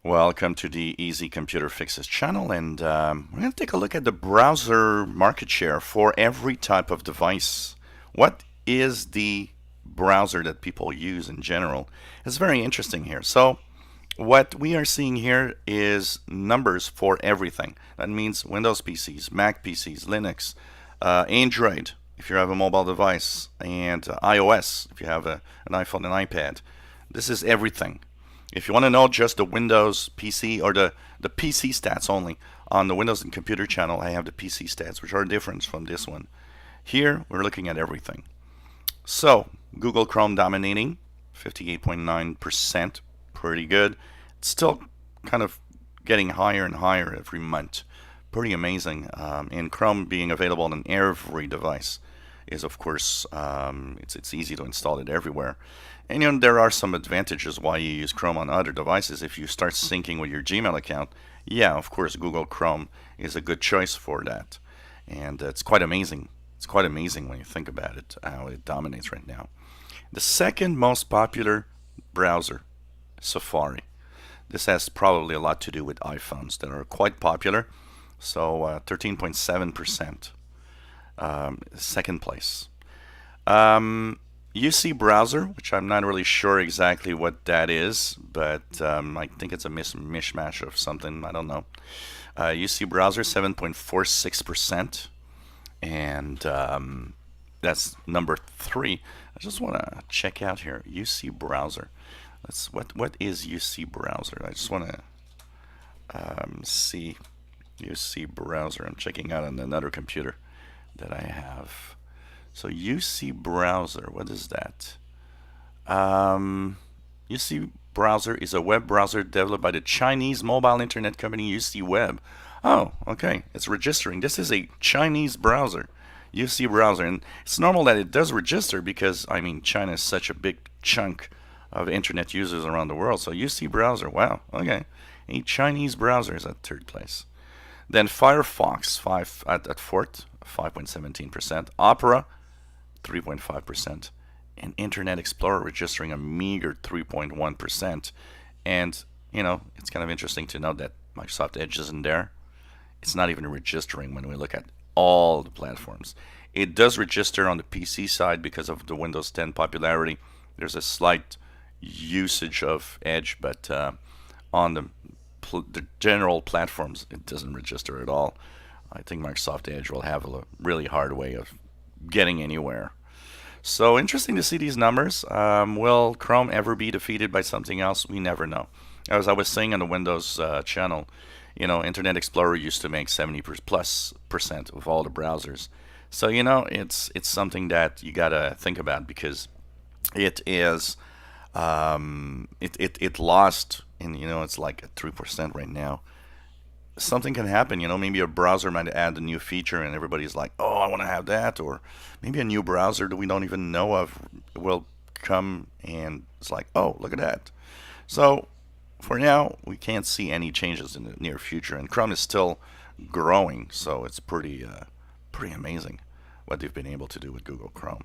Welcome to the Easy Computer Fixes channel, and we're going to take a look at the browser market share for every type of device. What is the browser that people use in general? It's very interesting here. So what we are seeing here is numbers for everything. That means Windows PCs, Mac PCs, Linux, Android, if you have a mobile device, and iOS, if you have an iPhone and iPad. This is everything. If you want to know just the Windows PC or the PC stats only, on the Windows and Computer channel, I have the PC stats, which are different from this one. Here, we're looking at everything. So, Google Chrome dominating, 58.9%, pretty good. It's still kind of getting higher and higher every month. Pretty amazing. And Chrome being available on every device is, of course, it's easy to install it everywhere. And there are some advantages why you use Chrome on other devices. If you start syncing with your Gmail account, yeah, of course, Google Chrome is a good choice for that. And it's quite amazing. It's quite amazing when you think about it, how it dominates right now. The second most popular browser, Safari. This has probably a lot to do with iPhones that are quite popular. So 13.7%. Second place. UC browser, which I'm not really sure exactly what that is, but I think it's a mishmash of something. I don't know. UC browser 7.46%, and that's number 3. I just want to check out here UC browser. What is UC browser? I just want to see UC browser. I'm checking out on another computer that I have. So UC browser, what is that? UC browser is a web browser developed by the Chinese mobile internet company UC Web. Oh, okay, it's registering. This is a Chinese browser, UC browser, and it's normal that it does register because, I mean, China is such a big chunk of internet users around the world. So UC browser, wow, okay. A Chinese browser is at third place. Then Firefox, at fourth, 5.17%. Opera, 3.5%, and Internet Explorer registering a meager 3.1%. And it's kind of interesting to note that Microsoft Edge isn't there. It's not even registering when we look at all the platforms. It does register on the PC side because of the Windows 10 popularity. There's a slight usage of Edge, but on the general platforms, it doesn't register at all. I think Microsoft Edge will have a really hard way of getting anywhere. So interesting to see these numbers. Will Chrome ever be defeated by something else? We never know. As I was saying on the Windows channel, Internet Explorer used to make 70+% of all the browsers. So it's something that you gotta think about because it is it lost, and it's like at 3% right now. Something can happen, maybe a browser might add a new feature and everybody's like, oh, I want to have that, or maybe a new browser that we don't even know of will come and it's like, oh, look at that. So for now, we can't see any changes in the near future, and Chrome is still growing, so it's pretty amazing what they've been able to do with Google Chrome.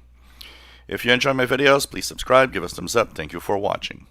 If you enjoy my videos, please subscribe, give us a thumbs up. Thank you for watching.